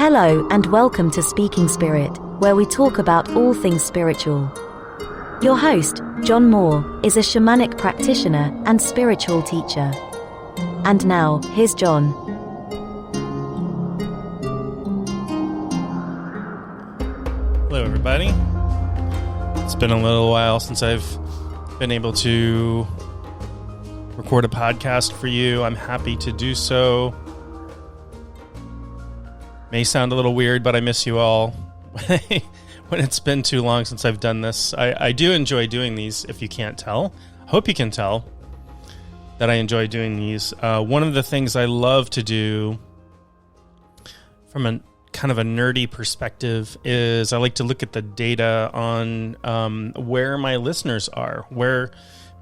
Hello and welcome to Speaking Spirit, where we talk about all things spiritual. Your host, John Moore, is a shamanic practitioner and spiritual teacher. And now, here's John. Hello, everybody. It's been a little while since I've been able to record a podcast for you. I'm happy to do so. May sound a little weird, but I miss you all. When it's been too long since I've done this. I do enjoy doing these, if you can't tell. Hope you can tell that I enjoy doing these. One of the things I love to do from a kind of a nerdy perspective is I like to look at the data on where my listeners are, where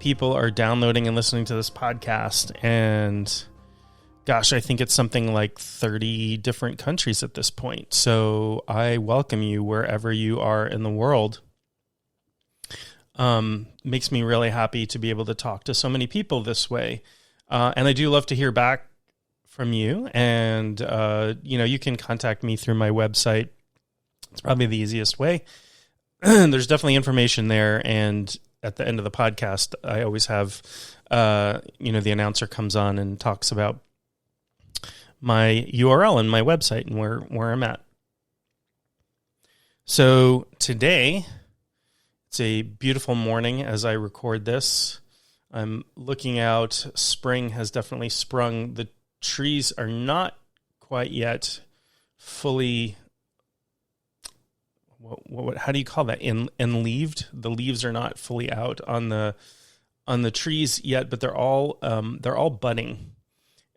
people are downloading and listening to this podcast. And gosh, I think it's something like 30 different countries at this point. So I welcome you wherever you are in the world. Makes me really happy to be able to talk to so many people this way. And I do love to hear back from you. And, you can contact me through my website. It's probably the easiest way. There's definitely information there. And at the end of the podcast, I always have, the announcer comes on and talks about my URL and my website and where I'm at. So today, it's a beautiful morning as I record this. I'm looking out. Spring has definitely sprung. The trees are not quite yet fully, how do you call that? Enleaved. The leaves are not fully out on the trees yet, but they're all budding.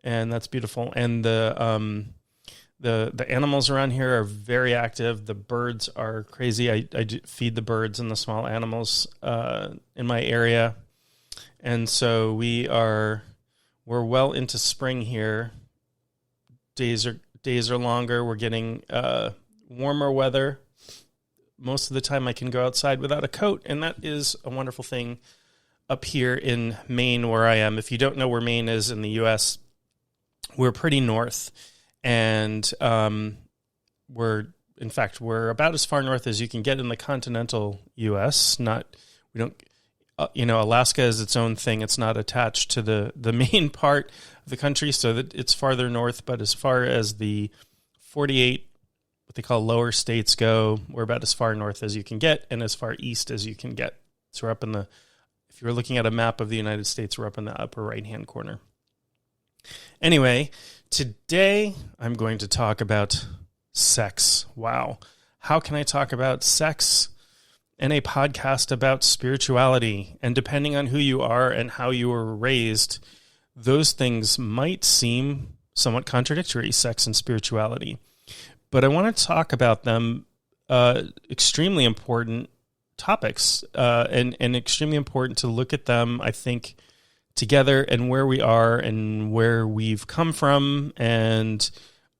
And that's beautiful. And the animals around here are very active. The birds are crazy. I do feed the birds and the small animals in my area. And so we're well into spring here. Days are longer. We're getting warmer weather. Most of the time I can go outside without a coat, and that is a wonderful thing up here in Maine where I am. If you don't know where Maine is in the U.S., we're pretty north, and we're about as far north as you can get in the continental U.S. Alaska is its own thing. It's not attached to the main part of the country, so that it's farther north. But as far as the 48, what they call lower states go, we're about as far north as you can get, and as far east as you can get. So we're up if you're looking at a map of the United States, we're up in the upper right-hand corner. Anyway, today I'm going to talk about sex. Wow. How can I talk about sex in a podcast about spirituality? And depending on who you are and how you were raised, those things might seem somewhat contradictory, sex and spirituality. But I want to talk about them, extremely important topics, and extremely important to look at them, I think, together and where we are and where we've come from. And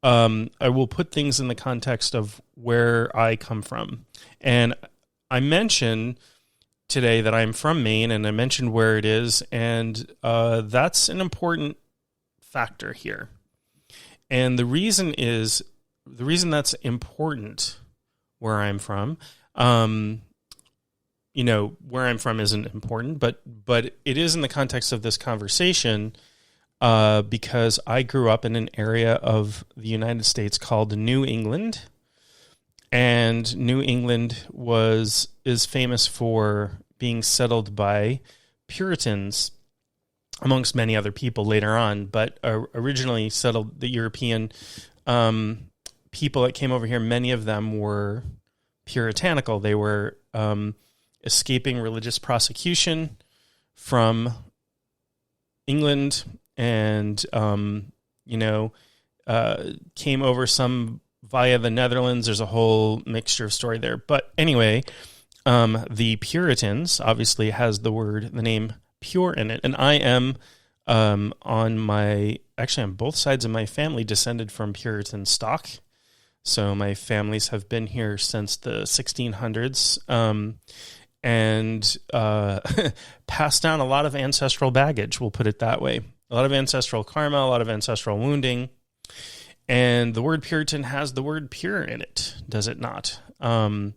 I will put things in the context of where I come from. And I mentioned today that I'm from Maine, and I mentioned where it is, and that's an important factor here. And the reason that's important where I'm from, where I'm from isn't important, but it is in the context of this conversation, because I grew up in an area of the United States called New England, and New England is famous for being settled by Puritans, amongst many other people later on, but originally settled the European people that came over here. Many of them were puritanical. They were escaping religious prosecution from England, and came over some via the Netherlands. There's a whole mixture of story there. But anyway, the Puritans obviously has the name pure in it. And I am on both sides of my family descended from Puritan stock. So my families have been here since the 1600s. And passed down a lot of ancestral baggage, we'll put it that way. A lot of ancestral karma, a lot of ancestral wounding. And the word Puritan has the word pure in it, does it not? And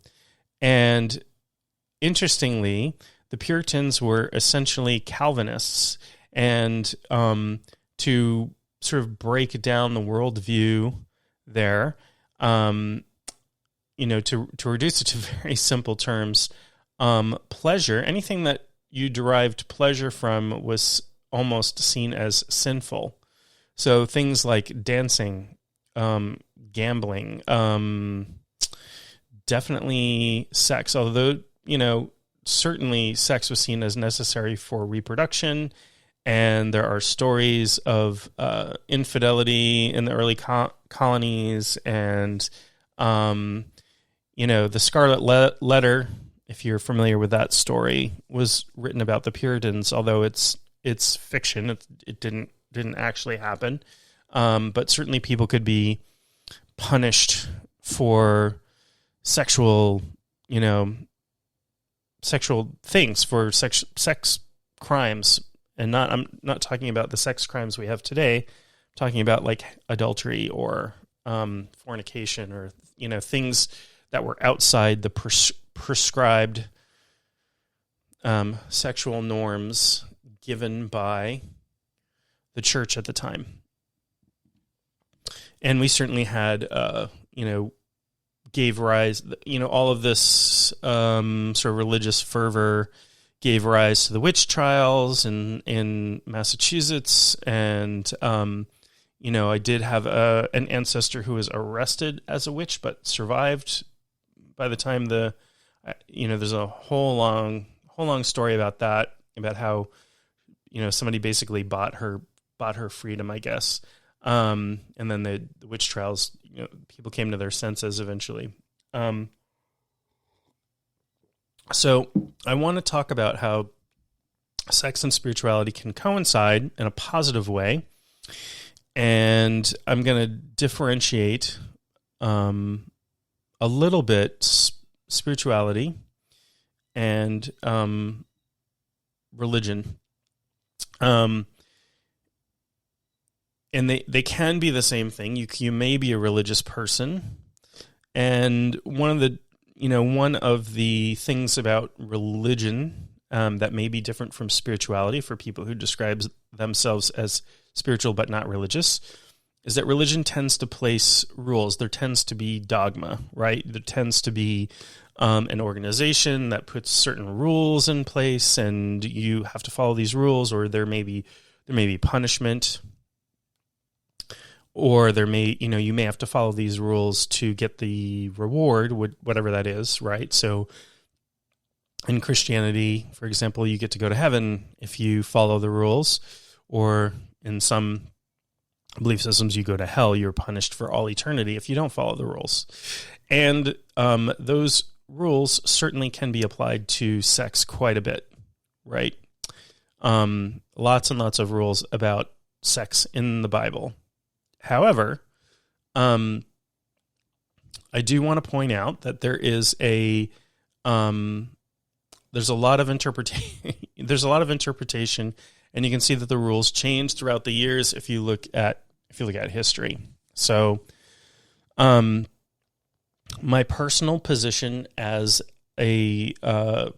interestingly, the Puritans were essentially Calvinists, and to sort of break down the worldview there, to reduce it to very simple terms, pleasure, anything that you derived pleasure from was almost seen as sinful. So things like dancing, gambling, definitely sex, although, certainly sex was seen as necessary for reproduction. And there are stories of infidelity in the early colonies, and, the Scarlet Letter, if you're familiar with that story, was written about the Puritans, although it's fiction. It didn't actually happen. But certainly people could be punished for sexual things, for sex crimes. And I'm not talking about the sex crimes we have today. I'm talking about like adultery or fornication, or things that were outside the prescribed sexual norms given by the church at the time. And we certainly had, gave rise, all of this sort of religious fervor gave rise to the witch trials in Massachusetts. And, I did have an ancestor who was arrested as a witch, but survived by the time there's a whole long story about that, about how, somebody basically bought her freedom, I guess. And then the witch trials, people came to their senses eventually. So I want to talk about how sex and spirituality can coincide in a positive way. And I'm going to differentiate a little bit spirituality and religion. And they can be the same thing. You may be a religious person, and one of the things about religion that may be different from spirituality for people who describe themselves as spiritual but not religious is that religion tends to place rules. There tends to be dogma, right? There tends to be an organization that puts certain rules in place, and you have to follow these rules, or there may be punishment. Or you may have to follow these rules to get the reward, whatever that is, right? So in Christianity, for example, you get to go to heaven if you follow the rules, or in some belief systems, you go to hell. You're punished for all eternity if you don't follow the rules. And those rules certainly can be applied to sex quite a bit, right? Lots and lots of rules about sex in the Bible. However, I do want to point out that there's a lot of interpretation, and you can see that the rules change throughout the years if you look at history. So, my personal position as a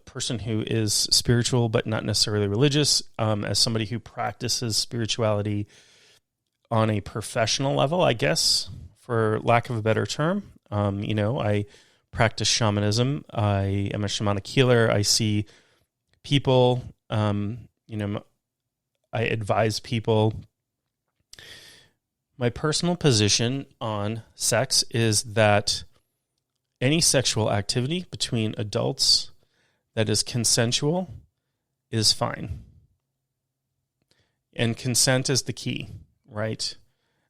person who is spiritual but not necessarily religious, as somebody who practices spirituality on a professional level, I guess, for lack of a better term. I practice shamanism. I am a shamanic healer. I see people, I advise people. My personal position on sex is that any sexual activity between adults that is consensual is fine. And consent is the key. Right.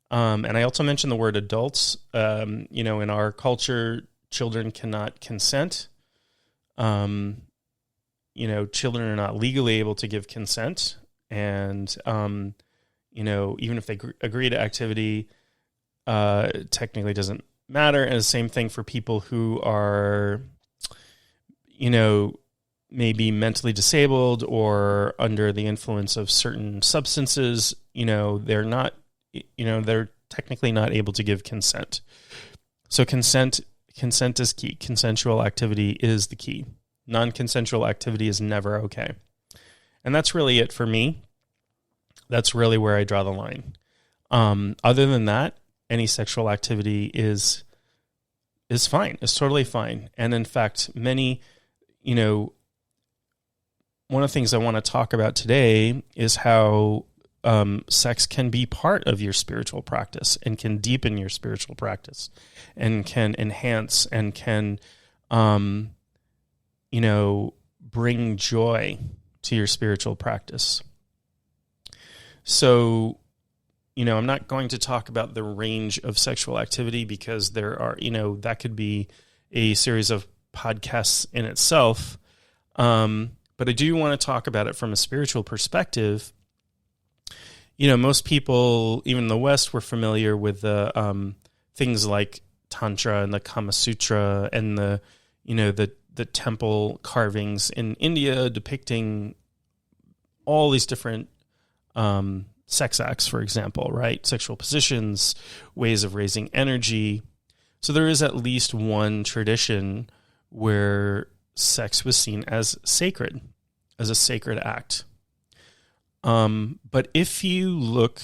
And I also mentioned the word adults. In our culture, children cannot consent. Children are not legally able to give consent. And, even if they agree to activity, technically doesn't matter. And the same thing for people who are, maybe mentally disabled or under the influence of certain substances. They're not, they're technically not able to give consent. So consent is key. Consensual activity is the key. Non-consensual activity is never okay. And that's really it for me. That's really where I draw the line. Other than that, any sexual activity is fine. It's totally fine. And in fact, many, one of the things I want to talk about today is how sex can be part of your spiritual practice and can deepen your spiritual practice and can enhance and can, bring joy to your spiritual practice. So, I'm not going to talk about the range of sexual activity because there are, that could be a series of podcasts in itself. But I do want to talk about it from a spiritual perspective. Most people, even in the West, were familiar with the things like Tantra and the Kama Sutra and the temple carvings in India depicting all these different sex acts, for example, right? Sexual positions, ways of raising energy. So there is at least one tradition where sex was seen as sacred, as a sacred act. But if you look,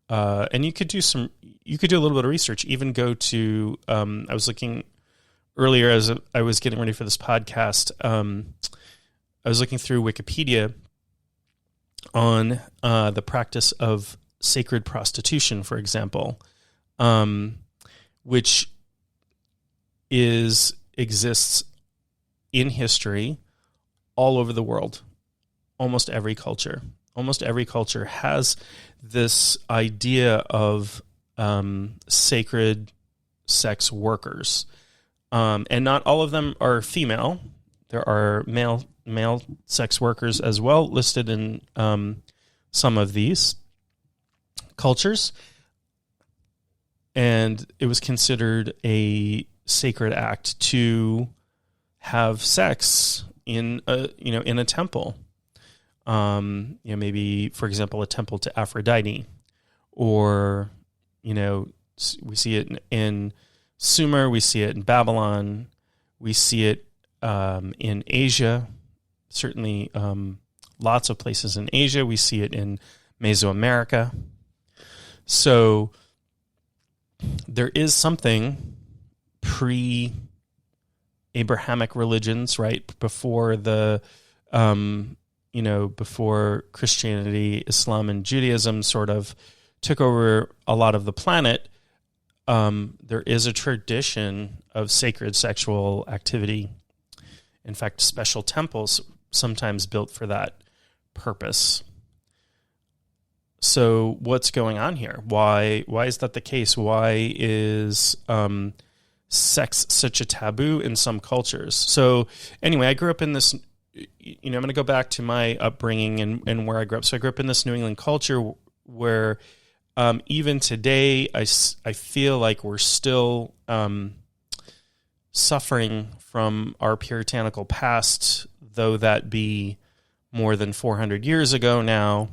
and you could do a little bit of research, even go to, I was looking earlier as I was getting ready for this podcast, I was looking through Wikipedia on the practice of sacred prostitution, for example, which exists in history all over the world. Almost every culture has this idea of sacred sex workers. And not all of them are female. There are male sex workers as well listed in some of these cultures. And it was considered a sacred act to have sex in a temple. Maybe, for example, a temple to Aphrodite, or, we see it in Sumer, we see it in Babylon, we see it in Asia, certainly lots of places in Asia. We see it in Mesoamerica. So there is something pre-Abrahamic religions, right? Before before Christianity, Islam, and Judaism sort of took over a lot of the planet, there is a tradition of sacred sexual activity. In fact, special temples sometimes built for that purpose. So what's going on here? Why is that the case? Why is sex such a taboo in some cultures? So anyway, I grew up in this, I'm going to go back to my upbringing and where I grew up. So I grew up in this New England culture where even today, I feel like we're still suffering from our puritanical past, though that be more than 400 years ago now.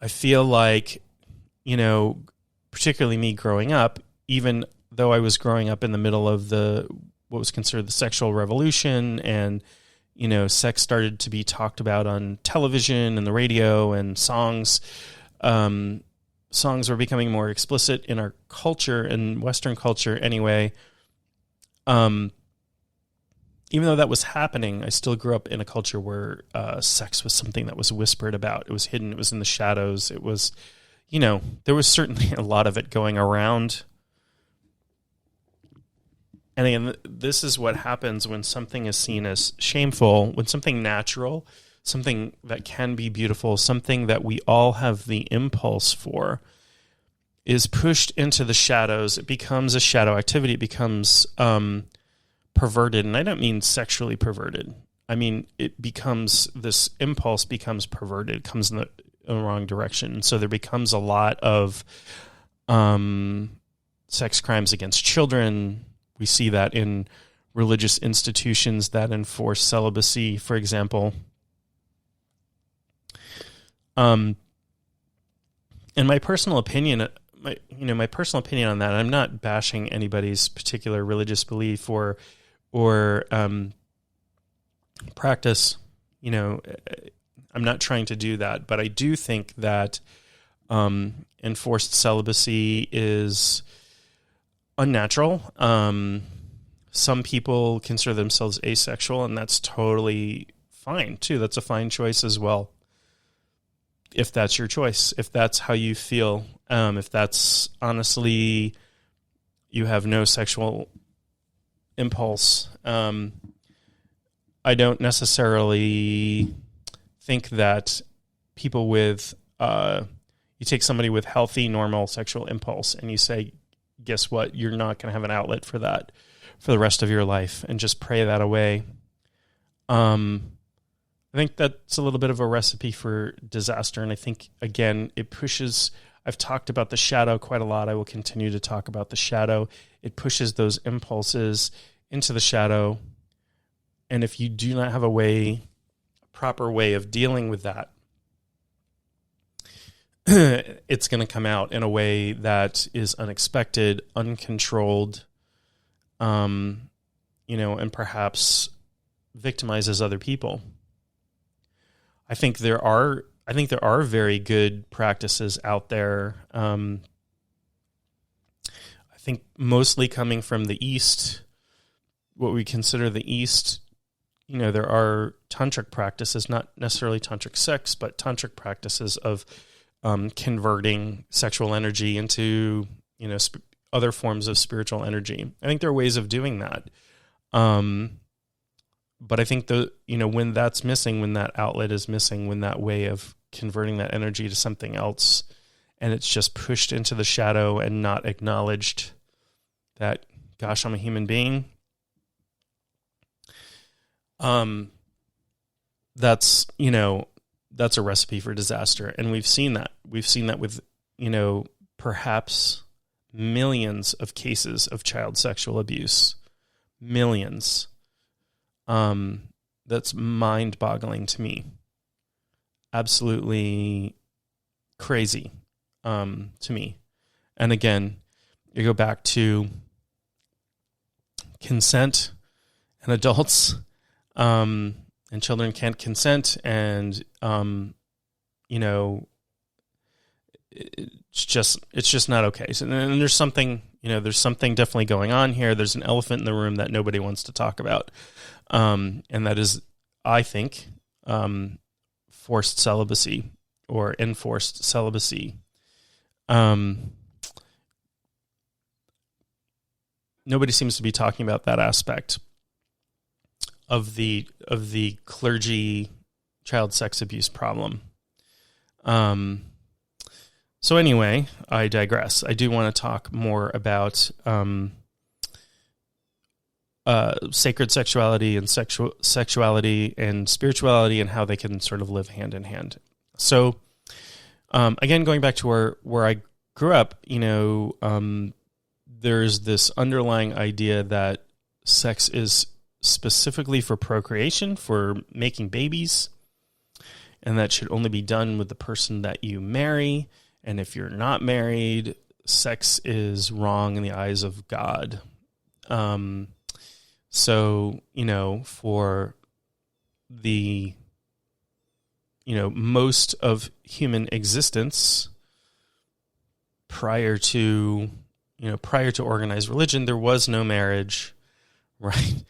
I feel like, particularly me growing up, even though I was growing up in the middle of what was considered the sexual revolution, and, sex started to be talked about on television and the radio, and songs were becoming more explicit in our culture, and Western culture anyway. Even though that was happening, I still grew up in a culture where sex was something that was whispered about. It was hidden. It was in the shadows. It was, there was certainly a lot of it going around. And again, this is what happens when something is seen as shameful, when something natural, something that can be beautiful, something that we all have the impulse for, is pushed into the shadows. It becomes a shadow activity. It becomes perverted. And I don't mean sexually perverted. I mean, this impulse becomes perverted, comes in the wrong direction. So there becomes a lot of sex crimes against children. We see that in religious institutions that enforce celibacy, for example. And my personal opinion, my personal opinion on that, I'm not bashing anybody's particular religious belief or practice. I'm not trying to do that, but I do think that enforced celibacy is unnatural. Some people consider themselves asexual, and that's totally fine too. That's a fine choice as well. If that's your choice, if that's how you feel, if that's honestly, you have no sexual impulse. I don't necessarily think that people with, you take somebody with healthy, normal sexual impulse and you say, guess what? You're not going to have an outlet for that for the rest of your life, and just pray that away. I think that's a little bit of a recipe for disaster. And I think, again, it pushes, I've talked about the shadow quite a lot. I will continue to talk about the shadow. It pushes those impulses into the shadow. And if you do not have a proper way of dealing with that, it's going to come out in a way that is unexpected, uncontrolled, and perhaps victimizes other people. I think there are very good practices out there. I think mostly coming from the East, what we consider the East. There are tantric practices, not necessarily tantric sex, but tantric practices of converting sexual energy into other forms of spiritual energy. I think there are ways of doing that. But I think when that's missing, when that outlet is missing, when that way of converting that energy to something else, and it's just pushed into the shadow and not acknowledged that, gosh, I'm a human being. That's a recipe for disaster. And we've seen that. We've seen that with, perhaps millions of cases of child sexual abuse. Millions. That's mind-boggling to me. Absolutely crazy to me. And again, you go back to consent and adults, and children can't consent, and it's just not okay. So, and there's something definitely going on here. There's an elephant in the room that nobody wants to talk about. And that is, I think, forced celibacy or enforced celibacy. Nobody seems to be talking about that aspect of the clergy child sex abuse problem. So anyway, I digress. I do want to talk more about sacred sexuality and sexuality and spirituality, and how they can sort of live hand in hand. So, again, going back to where I grew up, there's this underlying idea that sex is specifically for procreation, for making babies, and that should only be done with the person that you marry. And if you're not married, sex is wrong in the eyes of God. So, for the, most of human existence prior to organized religion, there was no marriage, right?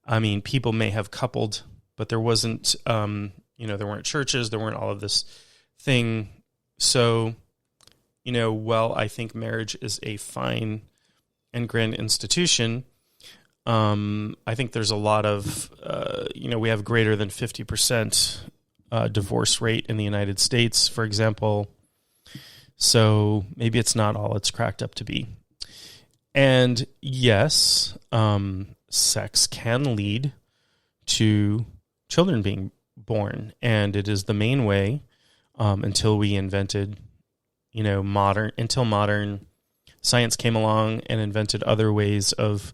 I mean, people may have coupled, but there wasn't, there weren't churches, there weren't all of this thing. So, while I think marriage is a fine and grand institution, I think there's a lot of, we have greater than 50% divorce rate in the United States, for example. So maybe it's not all it's cracked up to be. And yes, sex can lead to children being born, and it is the main way until we invented, modern science came along and invented other ways of,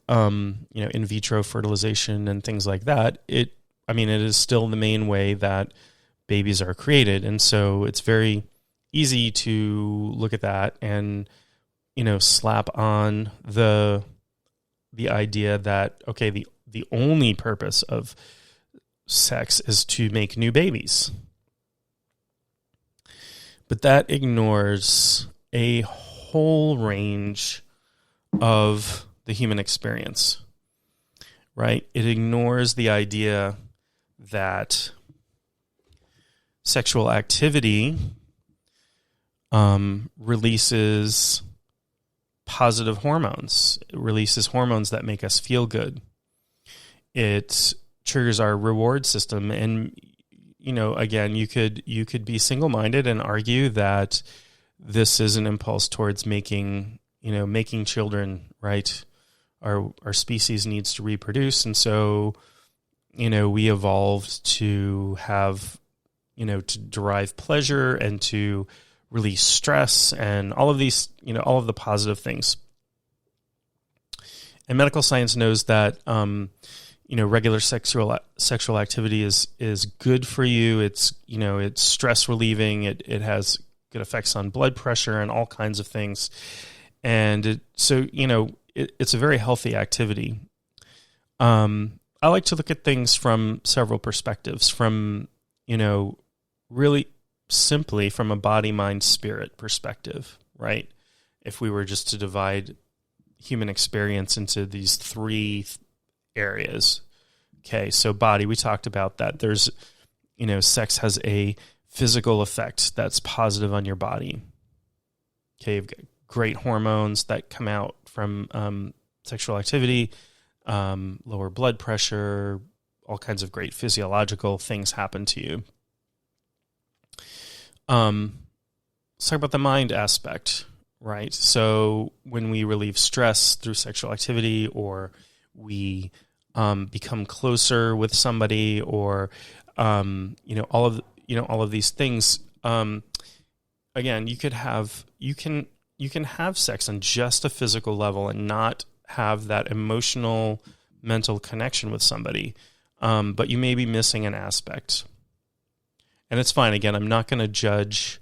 in vitro fertilization and things like that. It is still the main way that babies are created. And so it's very easy to look at that and, slap on the idea that, okay, the only purpose of sex is to make new babies. But that ignores a whole range of the human experience, right? It ignores the idea that sexual activity releases positive hormones. It releases hormones that make us feel good. It triggers our reward system. And, again, you could be single-minded and argue that this is an impulse towards making children, right? Our species needs to reproduce. And so, we evolved to have, to derive pleasure and to release stress and all of these, all of the positive things. And medical science knows that, regular sexual activity is good for you. It's, it's stress relieving. It has good effects on blood pressure and all kinds of things. And it's a very healthy activity. I like to look at things from several perspectives, from, really simply from a body, mind, spirit perspective, right? If we were just to divide human experience into these three areas. Okay, so body, we talked about that. There's, sex has a physical effect that's positive on your body. Okay, you've got great hormones that come out from sexual activity, lower blood pressure, all kinds of great physiological things happen to you. Let's talk about the mind aspect, right? So when we relieve stress through sexual activity, or we become closer with somebody, or all of these things. Again, you can have sex on just a physical level and not have that emotional, mental connection with somebody, but you may be missing an aspect. And it's fine. Again, I'm not going to judge.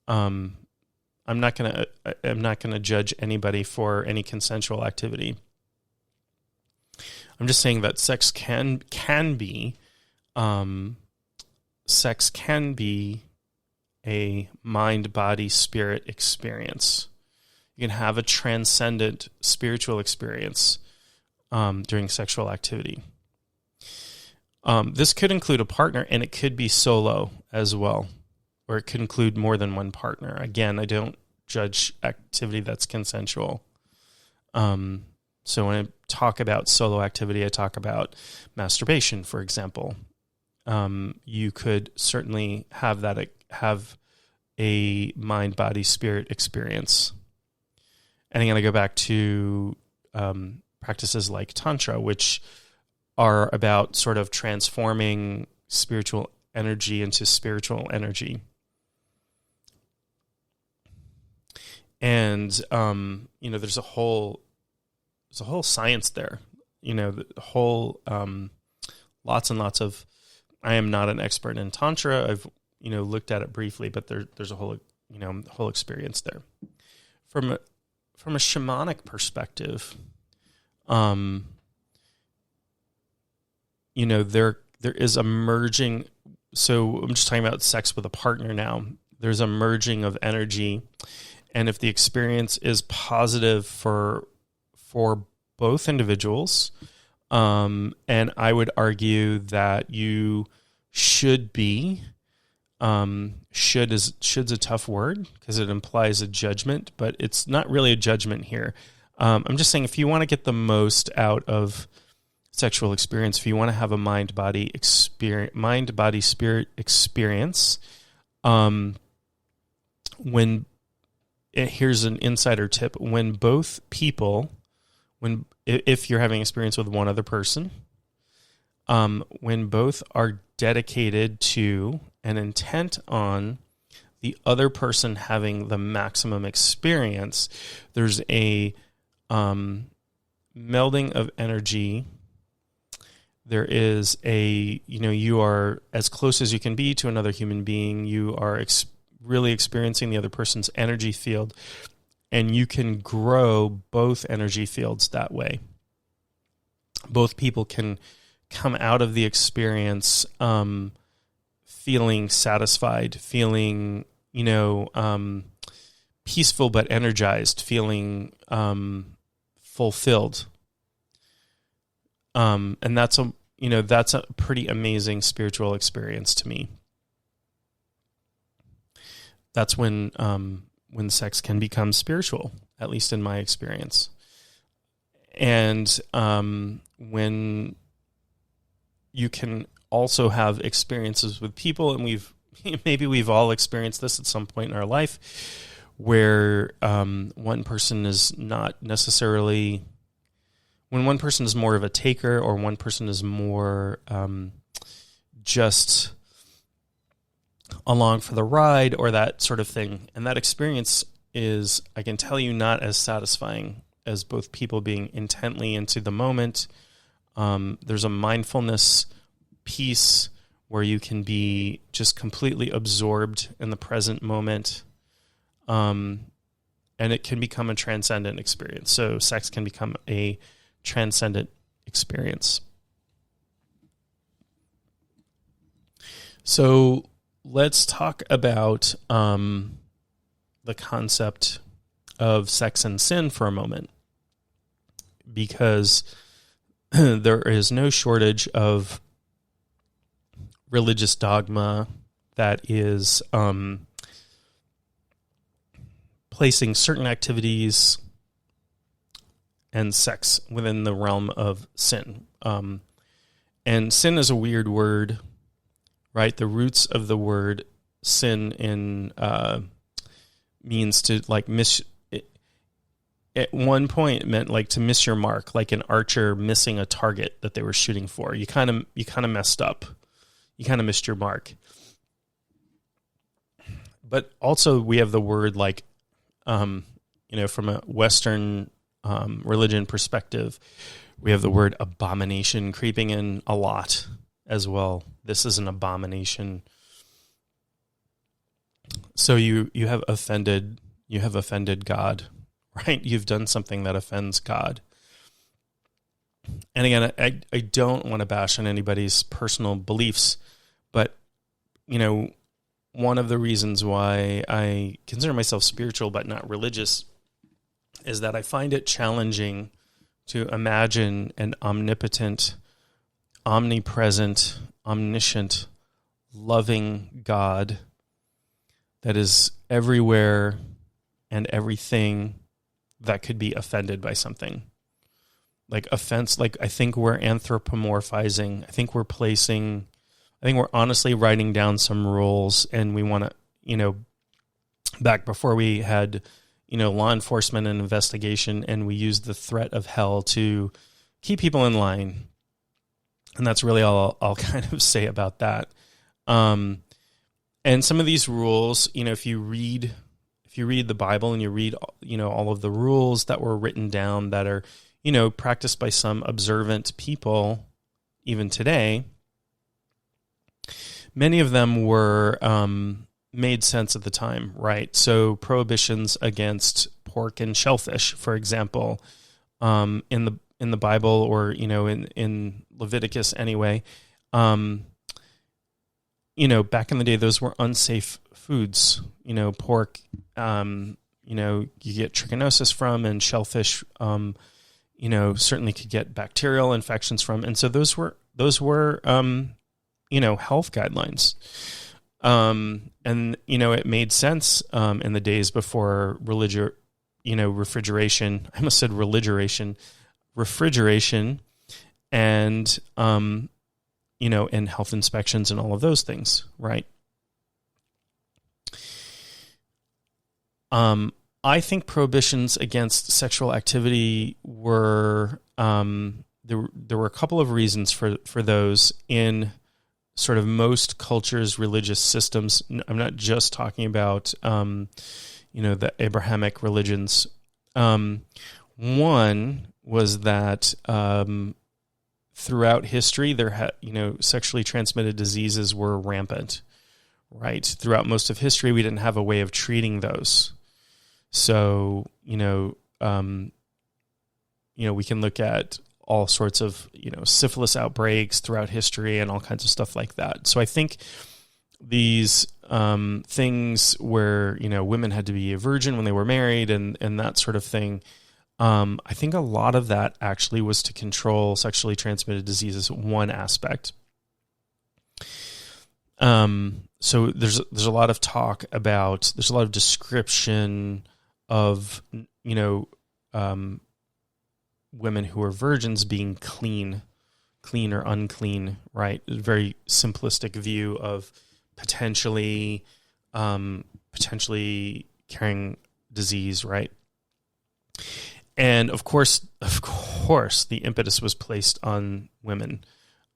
I'm not going to judge anybody for any consensual activity. I'm just saying that sex can be a mind, body, spirit experience. You can have a transcendent spiritual experience during sexual activity. This could include a partner, and it could be solo as well, or it could include more than one partner. Again, I don't judge activity that's consensual. So when I talk about solo activity, I talk about masturbation, for example. You could certainly have a mind, body, spirit experience. And I'm going to go back to practices like Tantra, which are about sort of transforming spiritual energy into spiritual energy. And, there's a whole science there, the whole, lots and lots of, I am not an expert in Tantra. I've, looked at it briefly, but there's a whole, whole experience there. From a shamanic perspective, there is a merging. So I'm just talking about sex with a partner now. There's a merging of energy. And if the experience is positive for both individuals, and I would argue that you should be, should's a tough word because it implies a judgment, but it's not really a judgment here. I'm just saying, if you want to get the most out of sexual experience, if you want to have a mind, body, spirit experience, here's an insider tip: when both people, if you're having experience with one other person, when both are dedicated to and intent on the other person having the maximum experience, there's a melding of energy. There is you are as close as you can be to another human being. You are really experiencing the other person's energy field, and you can grow both energy fields that way. Both people can come out of the experience feeling satisfied, feeling, peaceful but energized, feeling fulfilled. And that's a pretty amazing spiritual experience to me. That's when sex can become spiritual, at least in my experience. And when you can also have experiences with people, and maybe we've all experienced this at some point in our life, where one person is not necessarily, when one person is more of a taker, or one person is more just along for the ride, or that sort of thing. And that experience is, I can tell you, not as satisfying as both people being intently into the moment. There's a mindfulness piece where you can be just completely absorbed in the present moment. And it can become a transcendent experience. So sex can become a transcendent experience. So let's talk about the concept of sex and sin for a moment, because there is no shortage of religious dogma that is placing certain activities and sex within the realm of sin. And sin is a weird word, right? The roots of the word sin means to at one point it meant like to miss your mark, like an archer missing a target that they were shooting for. You kind of messed up. You kind of missed your mark. But also we have the word from a Western religion perspective, we have the word abomination creeping in a lot as well. This is an abomination. So you have offended God, right? You've done something that offends God. And again, I don't want to bash on anybody's personal beliefs, but one of the reasons why I consider myself spiritual but not religious is that I find it challenging to imagine an omnipotent, omnipresent, omniscient, loving God that is everywhere and everything that could be offended by something. Like offense, I think we're anthropomorphizing. I think we're honestly writing down some rules, and we want to, back before we had, law enforcement and investigation, and we used the threat of hell to keep people in line. And that's really all I'll kind of say about that. And some of these rules, if you read the Bible and you read, all of the rules that were written down that are, practiced by some observant people, even today, many of them were made sense at the time, right? So prohibitions against pork and shellfish, for example, in the Bible, or in Leviticus anyway, back in the day, those were unsafe foods. Pork, you get trichinosis from, and shellfish, certainly could get bacterial infections from, and so those were health guidelines. And it made sense in the days before refrigeration. I almost said refrigeration, and and health inspections and all of those things, right? I think prohibitions against sexual activity were there were a couple of reasons for those in sort of most cultures' religious systems. I'm not just talking about the Abrahamic religions. One was that throughout history, sexually transmitted diseases were rampant, right? Throughout most of history, we didn't have a way of treating those. So, we can look at all sorts of, syphilis outbreaks throughout history and all kinds of stuff like that. So I think these things where, women had to be a virgin when they were married and that sort of thing, I think a lot of that actually was to control sexually transmitted diseases, one aspect. So there's a lot of talk about, there's a lot of description of, women who are virgins being clean or unclean, right? A very simplistic view of potentially carrying disease, right? And of course, the impetus was placed on women.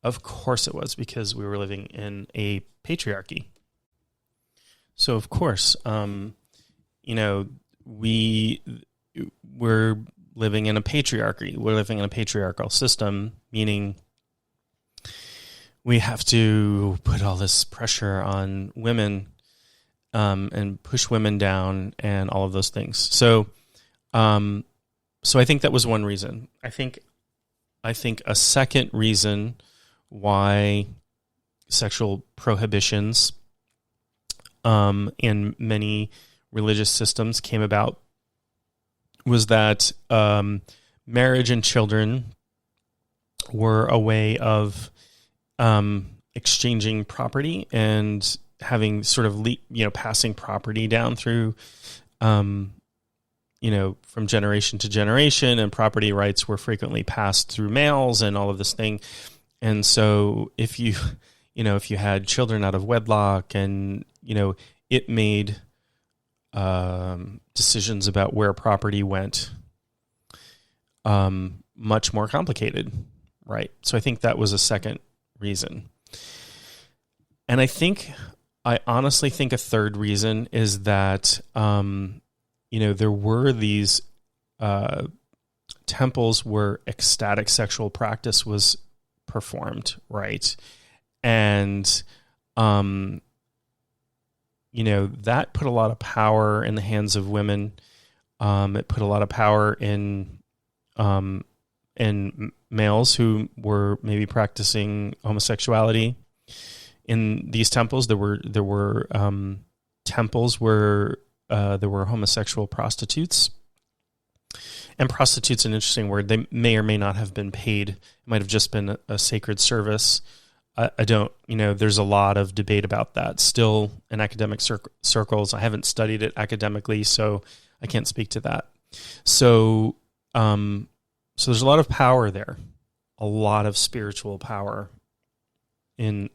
Of course it was, because we were living in a patriarchy. So of course, we're living in a patriarchy. We're living in a patriarchal system, meaning we have to put all this pressure on women and push women down and all of those things. So I think that was one reason. I think a second reason why sexual prohibitions in many religious systems came about was that marriage and children were a way of exchanging property and having sort of passing property down through from generation to generation, and property rights were frequently passed through males and all of this thing. And so if you had children out of wedlock, and it made decisions about where property went much more complicated, right? So I think that was a second reason. And I honestly think a third reason is that there were these temples where ecstatic sexual practice was performed, right? And that put a lot of power in the hands of women. It put a lot of power in males who were maybe practicing homosexuality. In these temples, there were temples where there were homosexual prostitutes. And prostitute's an interesting word. They may or may not have been paid. It might have just been a sacred service. I don't, there's a lot of debate about that still in academic circles. I haven't studied it academically, so I can't speak to that. So there's a lot of power there, a lot of spiritual power in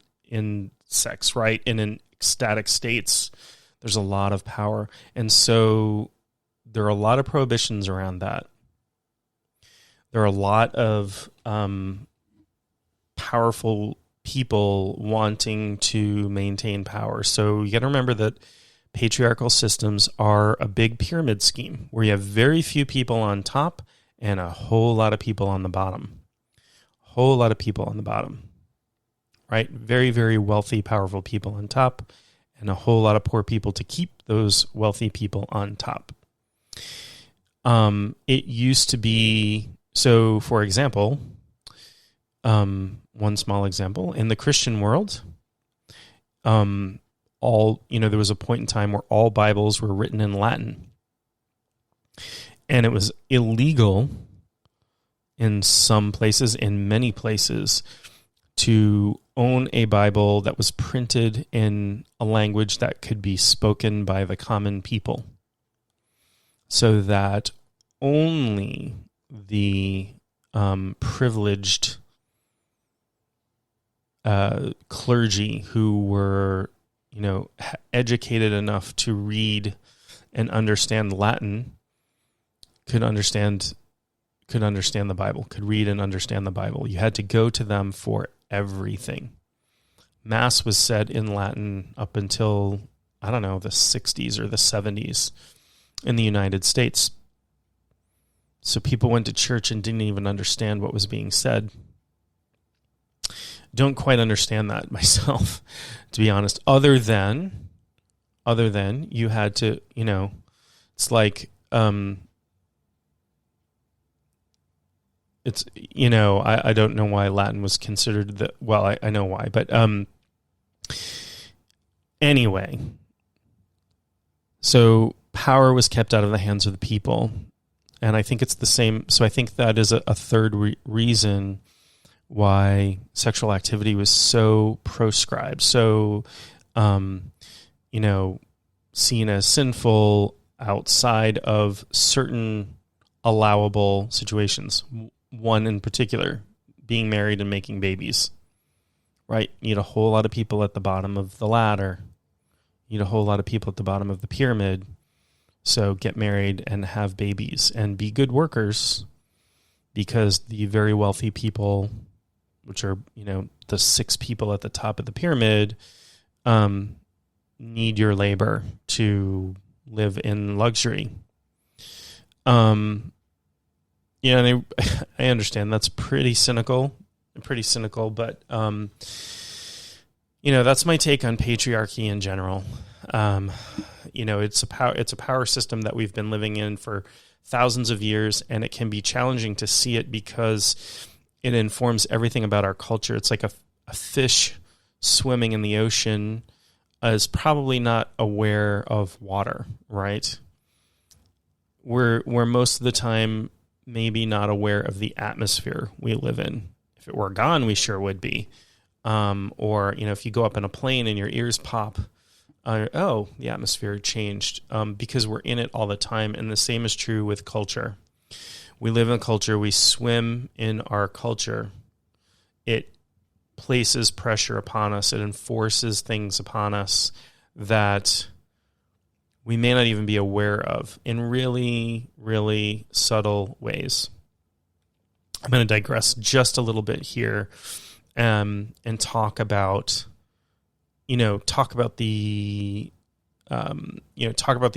sex, right? And in ecstatic states, there's a lot of power. And so there are a lot of prohibitions around that. There are a lot of powerful people wanting to maintain power. So you got to remember that patriarchal systems are a big pyramid scheme where you have very few people on top and a whole lot of people on the bottom. Right? Very, very wealthy, powerful people on top, and a whole lot of poor people to keep those wealthy people on top. It used to be, so for example, one small example, in the Christian world, there was a point in time where all Bibles were written in Latin. And it was illegal in some places, in many places, to own a Bible that was printed in a language that could be spoken by the common people, so that only the privileged clergy who were, educated enough to read and understand Latin could understand the Bible, could read and understand the Bible. You had to go to them for everything. Mass was said in Latin up until, the 60s or the 70s in the United States. So people went to church and didn't even understand what was being said. don't quite understand that myself, to be honest. Other than you had to, it's like, it's, I don't know why Latin was considered I know why, but anyway, so power was kept out of the hands of the people. And I think it's the same. So I think that is a third reason why sexual activity was so proscribed, so, seen as sinful outside of certain allowable situations. One in particular, being married and making babies, right? You need a whole lot of people at the bottom of the ladder. You need a whole lot of people at the bottom of the pyramid. So get married and have babies and be good workers, because the very wealthy people, which are, the 6 people at the top of the pyramid, need your labor to live in luxury. And I understand that's pretty cynical, but, that's my take on patriarchy in general. It's a power system that we've been living in for thousands of years, and it can be challenging to see it because it informs everything about our culture. It's like a fish swimming in the ocean is probably not aware of water, right? We're most of the time maybe not aware of the atmosphere we live in. If it were gone, we sure would be. Or, if you go up in a plane and your ears pop, the atmosphere changed, because we're in it all the time. And the same is true with culture. We live in culture. We swim in our culture. It places pressure upon us. It enforces things upon us that we may not even be aware of in really, really subtle ways. I'm going to digress just a little bit here, and talk about the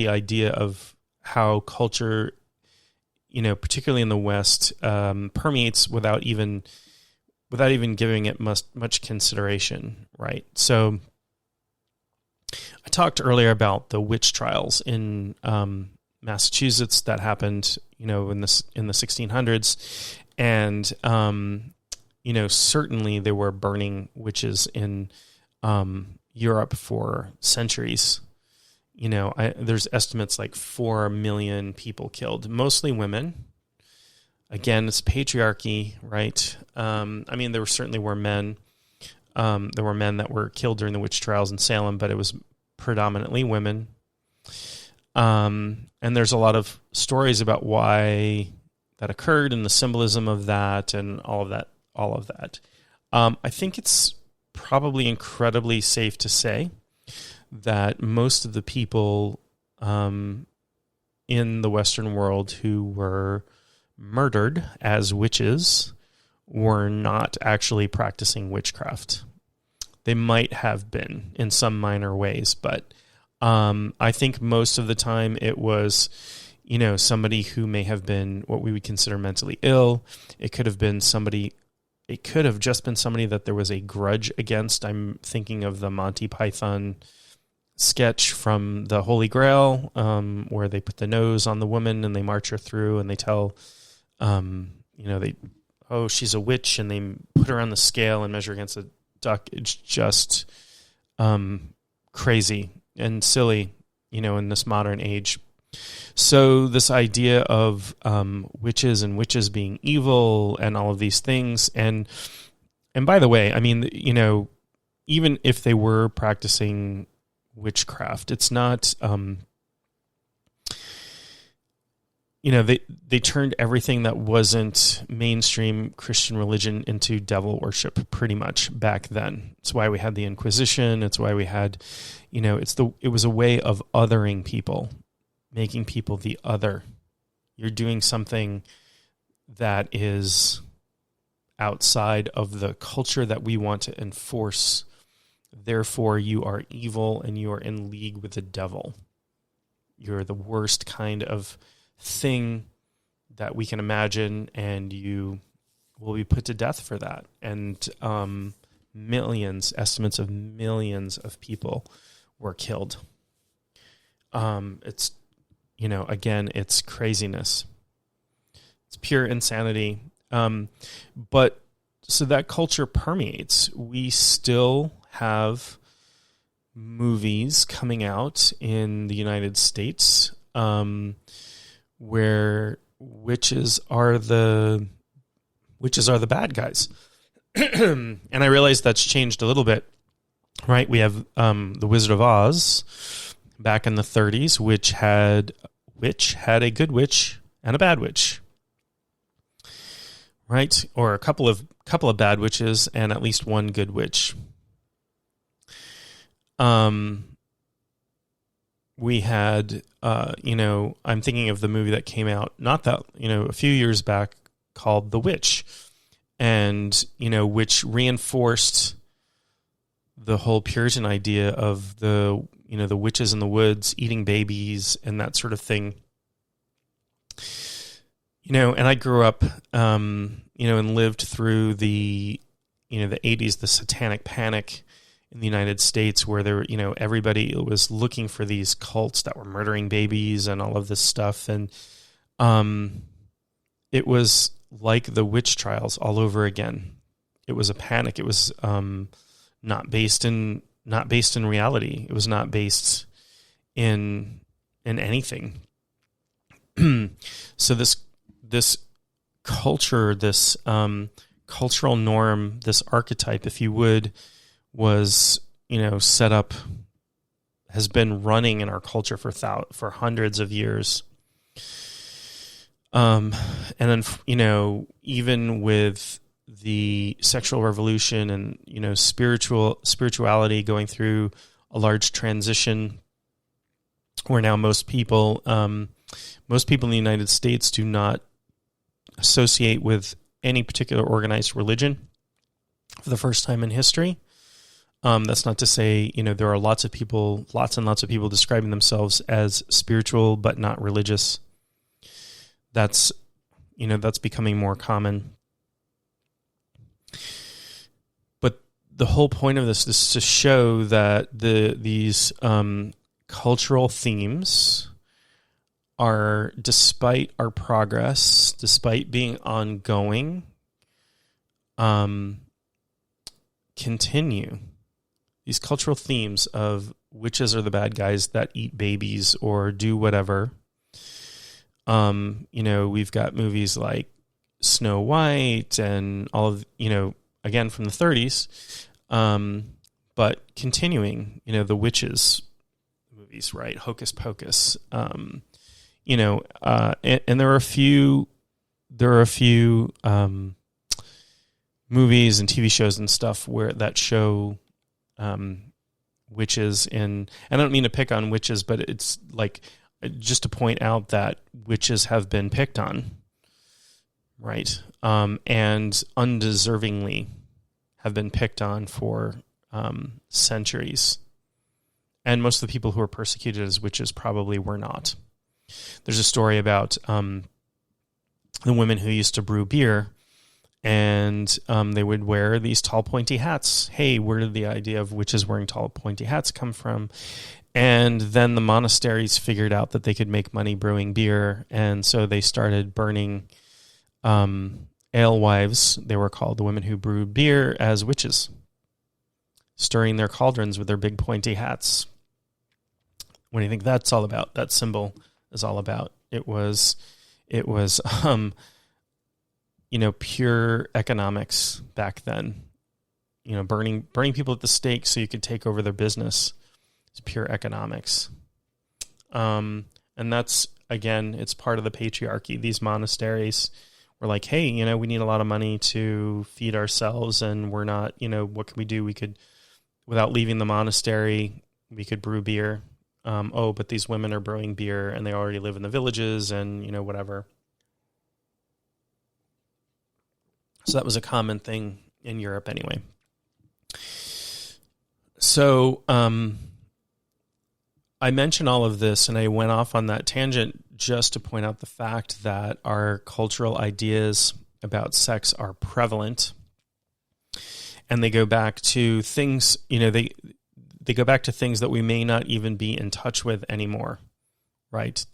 idea of how culture, particularly in the West, permeates without even giving it much consideration, right? So I talked earlier about the witch trials in Massachusetts that happened, in the 1600s, and certainly there were burning witches in Europe for centuries. There's estimates like 4 million people killed, mostly women. Again, it's patriarchy, right? There certainly were men. There were men that were killed during the witch trials in Salem, but it was predominantly women. And there's a lot of stories about why that occurred and the symbolism of that and all of that. I think it's probably incredibly safe to say that most of the people in the Western world who were murdered as witches were not actually practicing witchcraft. They might have been in some minor ways, but I think most of the time it was, somebody who may have been what we would consider mentally ill. It could have just been somebody that there was a grudge against. I'm thinking of the Monty Python sketch from the Holy Grail, where they put the nose on the woman and they march her through and they tell, she's a witch, and they put her on the scale and measure against a duck. It's just crazy and silly, in this modern age. So this idea of witches and witches being evil and all of these things, and by the way, even if they were practicing witchcraft, it's not, they turned everything that wasn't mainstream Christian religion into devil worship pretty much back then. It's why we had the Inquisition. It's why we had, it was a way of othering people, making people the other. You're doing something that is outside of the culture that we want to enforce. Therefore, you are evil and you are in league with the devil. You're the worst kind of thing that we can imagine, and you will be put to death for that. And estimates of millions of people were killed. It's, again, it's craziness. It's pure insanity. But so that culture permeates. We still have movies coming out in the United States where witches are the bad guys. And I realize that's changed a little bit, right? We have The Wizard of Oz back in the 30s, which had a good witch and a bad witch, right? Or a couple of bad witches and at least one good witch. We had, I'm thinking of the movie that came out a few years back called The Witch, and, which reinforced the whole Puritan idea of the witches in the woods eating babies and that sort of thing. And I grew up, and lived through the 80s, the Satanic Panic in the United States, where there, everybody was looking for these cults that were murdering babies and all of this stuff. And it was like the witch trials all over again. It was a panic. It was not based in reality. It was not based in anything. So this culture, this cultural norm, this archetype, if you would, was, set up, has been running in our culture for hundreds of years. And then, even with the sexual revolution and, spirituality going through a large transition, where now most people in the United States do not associate with any particular organized religion for the first time in history. That's not to say, there are lots and lots of people describing themselves as spiritual but not religious. That's becoming more common. But the whole point of this is to show that these cultural themes are, despite our progress, despite being ongoing, continue. These cultural themes of witches are the bad guys that eat babies or do whatever. We've got movies like Snow White and all of, again from the 30s, but continuing, the witches movies, right? Hocus Pocus, and there are a few movies and TV shows and stuff where that show witches in, and I don't mean to pick on witches, but it's like just to point out that witches have been picked on, right? And undeservingly have been picked on for centuries. And most of the people who were persecuted as witches probably were not. There's a story about the women who used to brew beer, and they would wear these tall, pointy hats. Hey, where did the idea of witches wearing tall, pointy hats come from? And then the monasteries figured out that they could make money brewing beer, and so they started burning alewives, they were called, the women who brewed beer, as witches, stirring their cauldrons with their big, pointy hats. What do you think that's all about? That symbol is all about. It was pure economics back then. Burning people at the stake so you could take over their business. It's pure economics. And that's, again, it's part of the patriarchy. These monasteries were like, hey, we need a lot of money to feed ourselves, and we're not, what can we do? We could, without leaving the monastery, we could brew beer. But these women are brewing beer and they already live in the villages and, whatever. So that was a common thing in Europe anyway. So I mentioned all of this and I went off on that tangent just to point out the fact that our cultural ideas about sex are prevalent, and they go back to things, they go back to things that we may not even be in touch with anymore, right?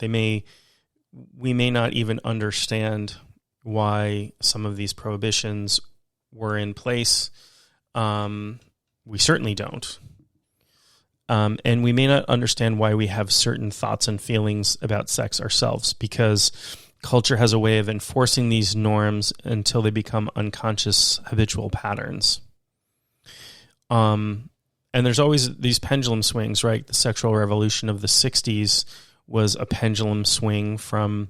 We may not even understand why some of these prohibitions were in place. We certainly don't. And we may not understand why we have certain thoughts and feelings about sex ourselves, because culture has a way of enforcing these norms until they become unconscious, habitual patterns. And there's always these pendulum swings, right? The sexual revolution of the 60s was a pendulum swing from,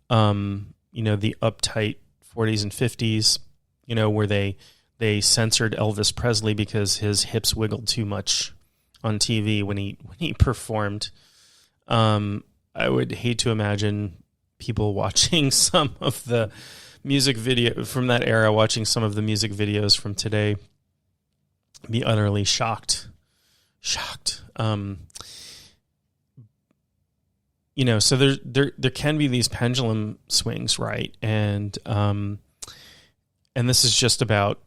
the uptight 40s and 50s, where they censored Elvis Presley because his hips wiggled too much on TV when he performed. I would hate to imagine people watching some of the music video from that era, watching some of the music videos from today, be utterly shocked. So there can be these pendulum swings, right? And this is just about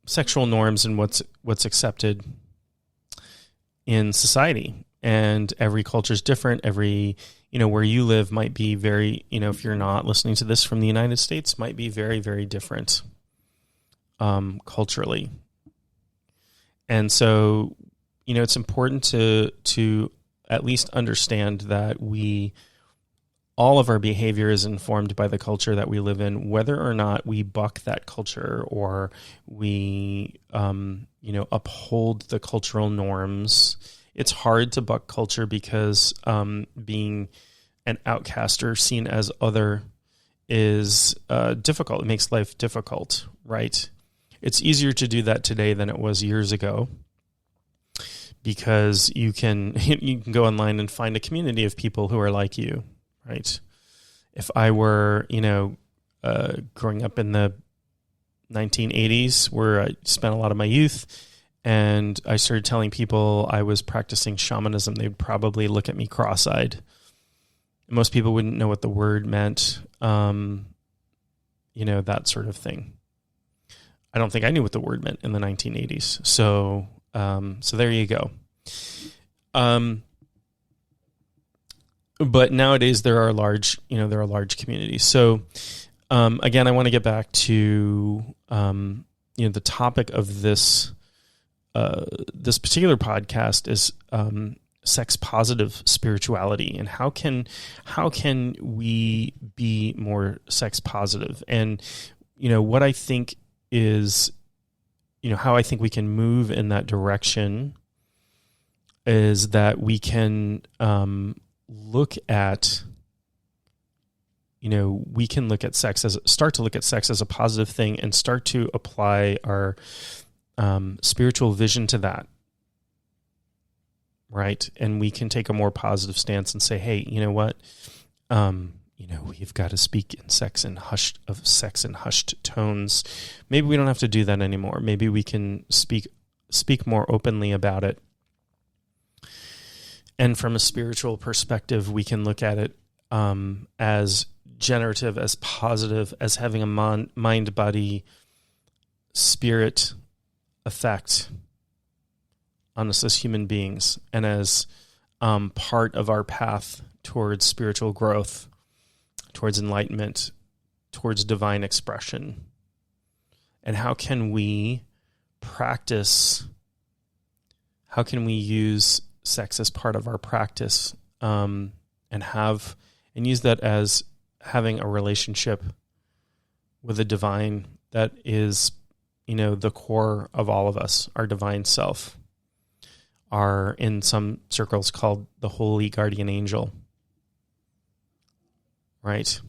sexual norms and what's accepted in society. And every culture is different. Every, where you live might be very, if you're not listening to this from the United States, might be very, very different culturally. And so, it's important to at least understand that all of our behavior is informed by the culture that we live in, whether or not we buck that culture or we, uphold the cultural norms. It's hard to buck culture because being an outcast or seen as other is difficult. It makes life difficult, right? It's easier to do that today than it was years ago, because you can go online and find a community of people who are like you, right? If I were, growing up in the 1980s, where I spent a lot of my youth, and I started telling people I was practicing shamanism, they'd probably look at me cross-eyed. Most people wouldn't know what the word meant, that sort of thing. I don't think I knew what the word meant in the 1980s. So there you go. But nowadays there are large communities. So, again, I want to get back to, the topic of this particular podcast is, sex positive spirituality, and how can we be more sex positive? And, what I think is, how I think we can move in that direction is that we can look at sex start to look at sex as a positive thing, and start to apply our spiritual vision to that, right? And we can take a more positive stance and say, hey, you know what? We've got to speak in sex in hushed tones. Maybe we don't have to do that anymore. Maybe we can speak more openly about it. And from a spiritual perspective, we can look at it as generative, as positive, as having a mind, body, spirit effect on us as human beings, and as part of our path towards spiritual growth, towards enlightenment, towards divine expression. And how can we use sex as part of our practice, and use that as having a relationship with the divine that is, the core of all of us, our divine self, are in some circles called the holy guardian angel, right?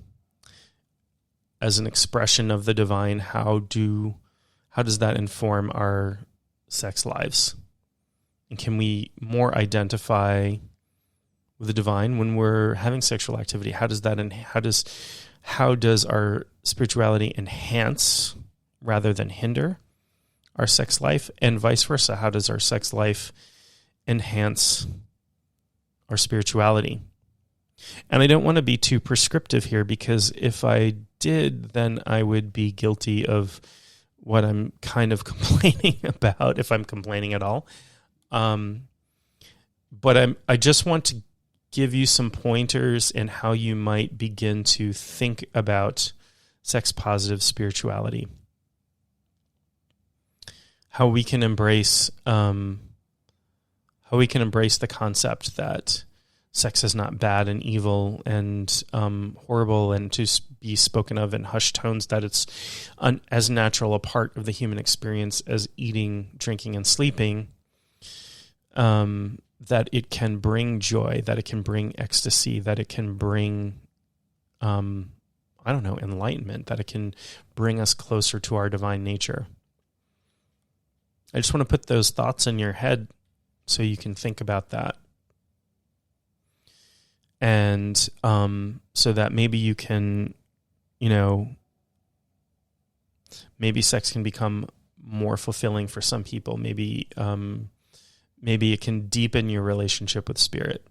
As an expression of the divine, how does that inform our sex lives? And can we more identify with the divine when we're having sexual activity? How does our spirituality enhance rather than hinder our sex life, and vice versa? How does our sex life enhance our spirituality? And I don't want to be too prescriptive here, because if I did, then I would be guilty of what I'm kind of complaining about, if I'm complaining at all. But I just want to give you some pointers in how you might begin to think about sex positive spirituality. How we can embrace the concept that sex is not bad and evil and horrible, and to be spoken of in hushed tones, that it's as natural a part of the human experience as eating, drinking, and sleeping, that it can bring joy, that it can bring ecstasy, that it can bring, enlightenment, that it can bring us closer to our divine nature. I just want to put those thoughts in your head so you can think about that. And so that maybe you can, maybe sex can become more fulfilling for some people. Maybe it can deepen your relationship with spirit.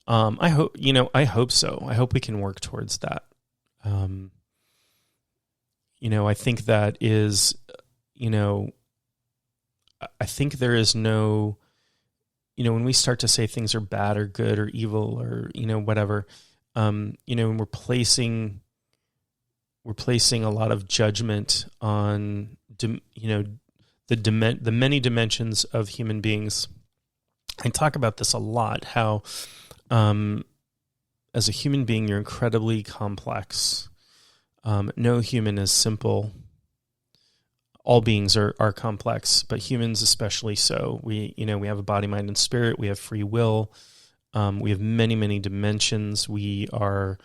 I hope so. I hope we can work towards that. I think that is, I think there is no, when we start to say things are bad or good or evil or, whatever, and we're placing a lot of judgment on, the many dimensions of human beings. I talk about this a lot, how, as a human being, you're incredibly complex. No human is simple. All beings are complex, but humans especially so. We have a body, mind, and spirit. We have free will. We have many, many dimensions. We are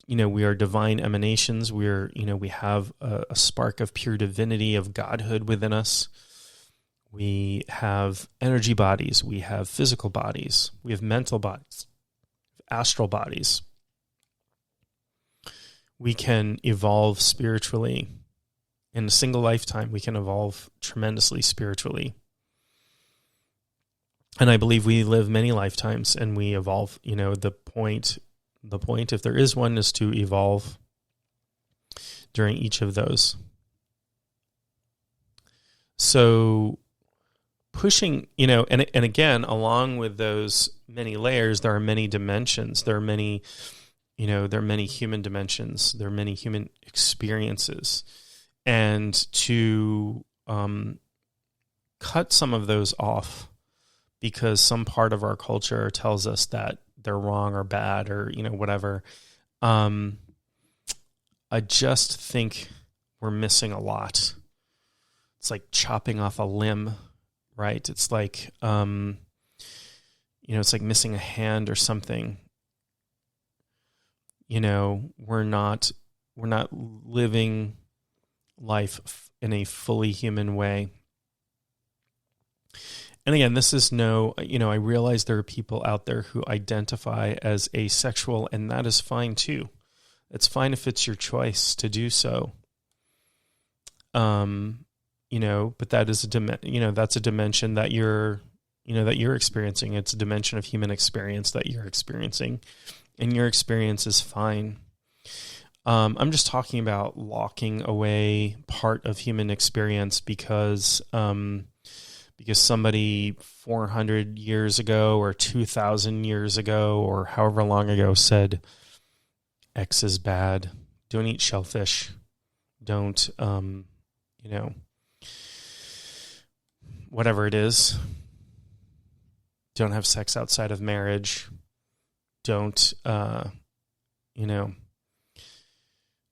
divine emanations. We have a spark of pure divinity, of godhood within us. We have energy bodies. We have physical bodies. We have mental bodies, astral bodies. We can evolve spiritually. In a single lifetime, we can evolve tremendously spiritually. And I believe we live many lifetimes and we evolve. The point, if there is one, is to evolve during each of those. So pushing, and again, along with those many layers, there are many dimensions. There are many human dimensions. There are many human experiences. And to cut some of those off because some part of our culture tells us that they're wrong or bad or, whatever. I just think we're missing a lot. It's like chopping off a limb, right? It's like, it's like missing a hand or something. We're not living life in a fully human way. And again, this is I realize there are people out there who identify as asexual, and that is fine too. It's fine if it's your choice to do so. But that is that's a dimension that you're experiencing. It's a dimension of human experience that you're experiencing, and your experience is fine. I'm just talking about locking away part of human experience because somebody 400 years ago or 2,000 years ago or however long ago said X is bad. Don't eat shellfish. Don't, whatever it is. Don't have sex outside of marriage. Don't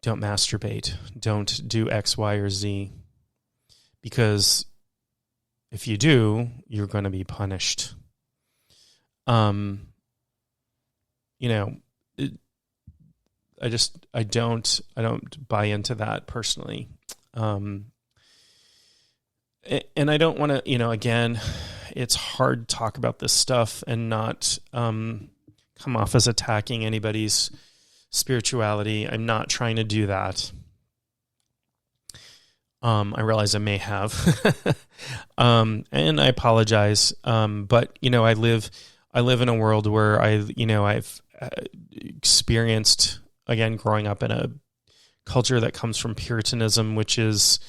masturbate. Don't do X, Y, or Z. Because if you do, you're going to be punished. I don't buy into that personally. And I don't want to, again, it's hard to talk about this stuff and not come off as attacking anybody's spirituality. I'm not trying to do that. I realize I may have, and I apologize. But I live in a world where I've experienced, again, growing up in a culture that comes from Puritanism, which was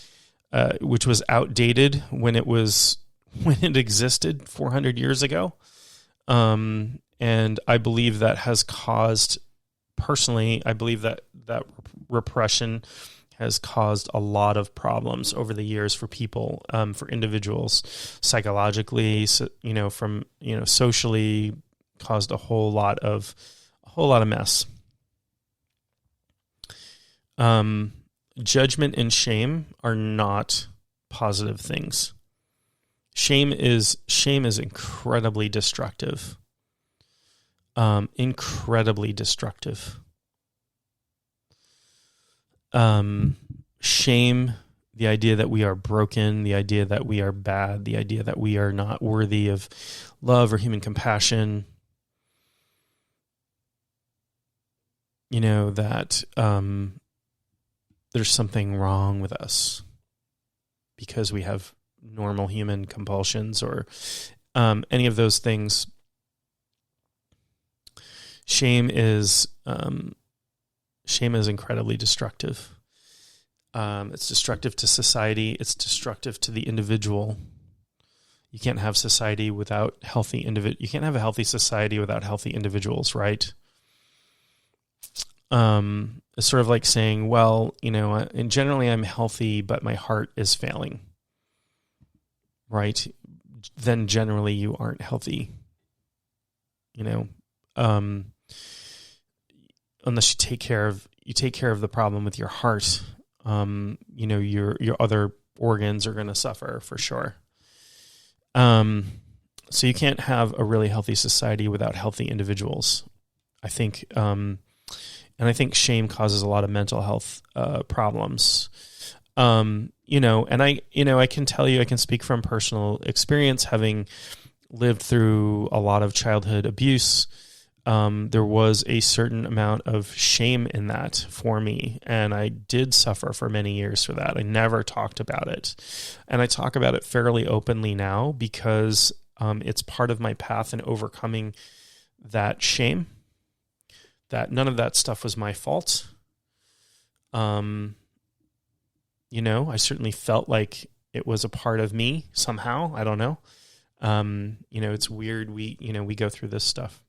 outdated when it existed 400 years ago. And I believe that has caused, personally, I believe that repression has caused a lot of problems over the years for people, for individuals, psychologically, socially, caused a whole lot of mess. Judgment and shame are not positive things. Shame is incredibly destructive. Incredibly destructive. Shame, the idea that we are broken, the idea that we are bad, the idea that we are not worthy of love or human compassion. That there's something wrong with us because we have normal human compulsions or any of those things. Shame is incredibly destructive. It's destructive to society. It's destructive to the individual. You can't have society without healthy You can't have a healthy society without healthy individuals, right? It's sort of like saying, well, and generally I'm healthy, but my heart is failing, right? Then generally you aren't healthy, unless you take care of the problem with your heart. Your other organs are going to suffer for sure. So you can't have a really healthy society without healthy individuals, I think. And I think shame causes a lot of mental health problems. And I can tell you, I can speak from personal experience, having lived through a lot of childhood abuse. There was a certain amount of shame in that for me, and I did suffer for many years for that. I never talked about it, and I talk about it fairly openly now because it's part of my path in overcoming that shame. That none of that stuff was my fault. I certainly felt like it was a part of me somehow. I don't know. It's weird. We go through this stuff.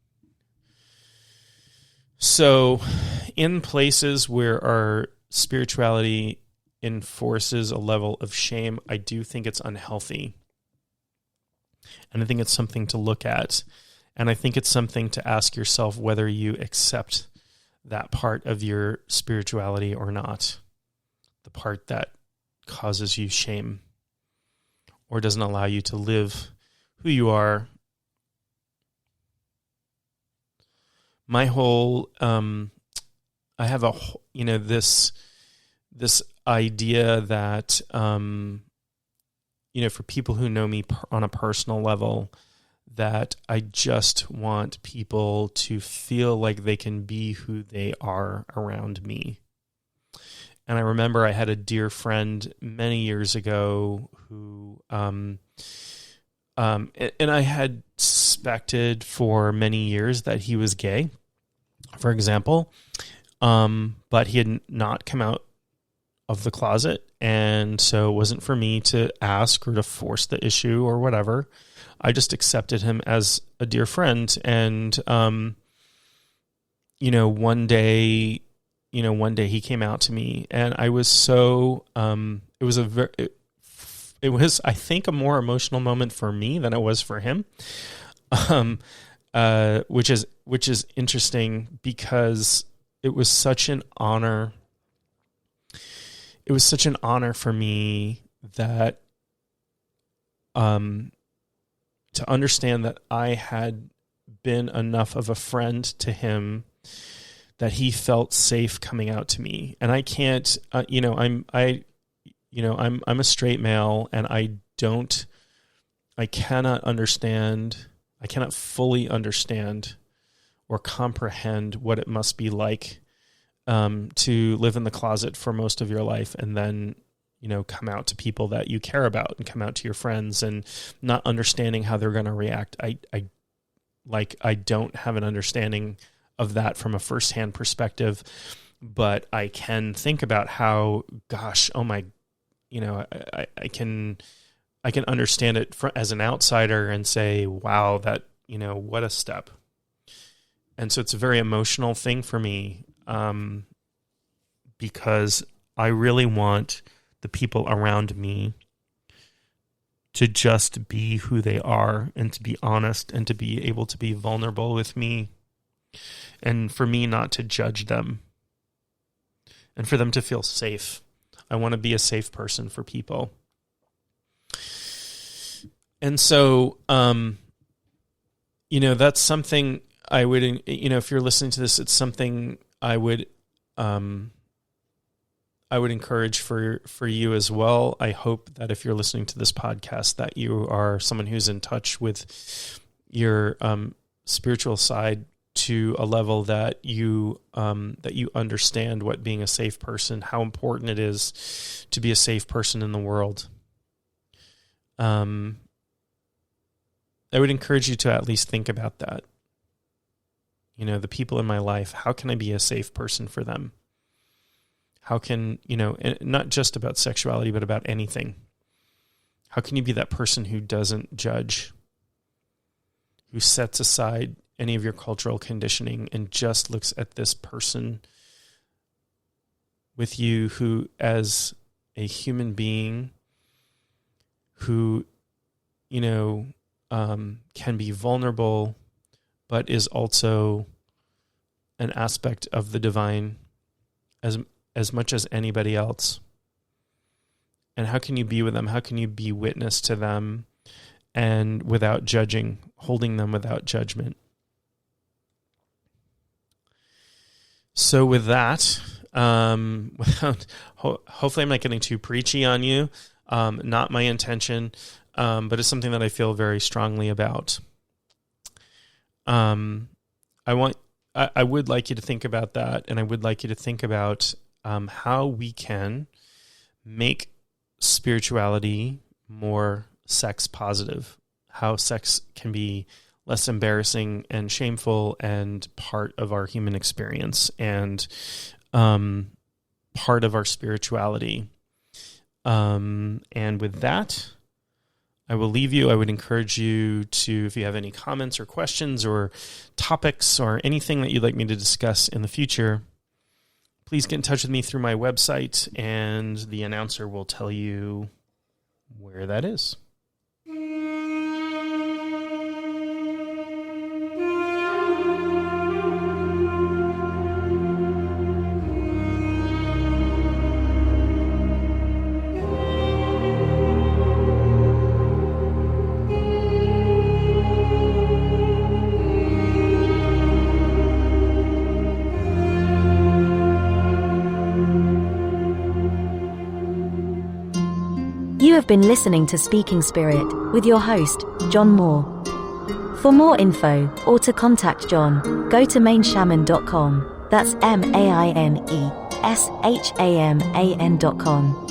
So in places where our spirituality enforces a level of shame, I do think it's unhealthy. And I think it's something to look at. And I think it's something to ask yourself whether you accept that part of your spirituality or not. The part that causes you shame or doesn't allow you to live who you are. My whole, I have this idea that, for people who know me on a personal level, that I just want people to feel like they can be who they are around me. And I remember I had a dear friend many years ago who, and I had suspected for many years that he was gay, for example, but he had not come out of the closet. And so it wasn't for me to ask or to force the issue or whatever. I just accepted him as a dear friend. And, one day he came out to me and I was so, it was, I think, a more emotional moment for me than it was for him. Which is interesting because it was such an honor. It was such an honor for me that, to understand that I had been enough of a friend to him that he felt safe coming out to me. And I can't, I'm a straight male, and I cannot fully understand or comprehend what it must be like to live in the closet for most of your life and then, come out to people that you care about and come out to your friends and not understanding how they're going to react. I don't have an understanding of that from a firsthand perspective, but I can think about how, gosh, oh my, I can understand it as an outsider and say, wow, that, what a step. And so it's a very emotional thing for me, because I really want the people around me to just be who they are and to be honest and to be able to be vulnerable with me, and for me not to judge them and for them to feel safe. I want to be a safe person for people. And so, that's something I would, if you're listening to this, it's something I would encourage for you as well. I hope that if you're listening to this podcast, that you are someone who's in touch with your spiritual side to a level that you understand what being a safe person, how important it is to be a safe person in the world. I would encourage you to at least think about that. The people in my life, how can I be a safe person for them? How can, not just about sexuality, but about anything. How can you be that person who doesn't judge, who sets aside any of your cultural conditioning and just looks at this person with you who, as a human being, who, can be vulnerable, but is also an aspect of the divine as much as anybody else. And how can you be with them? How can you be witness to them and without judging, holding them without judgment? So with that, hopefully I'm not getting too preachy on you. Not my intention, but it's something that I feel very strongly about. I would like you to think about that, and I would like you to think about how we can make spirituality more sex positive, how sex can be less embarrassing and shameful and part of our human experience and part of our spirituality. And with that, I will leave you. I would encourage you to, if you have any comments or questions or topics or anything that you'd like me to discuss in the future, please get in touch with me through my website, and the announcer will tell you where that is. You have been listening to Speaking Spirit with your host, John Moore. For more info or to contact John, go to mainshaman.com. That's maineshaman.com.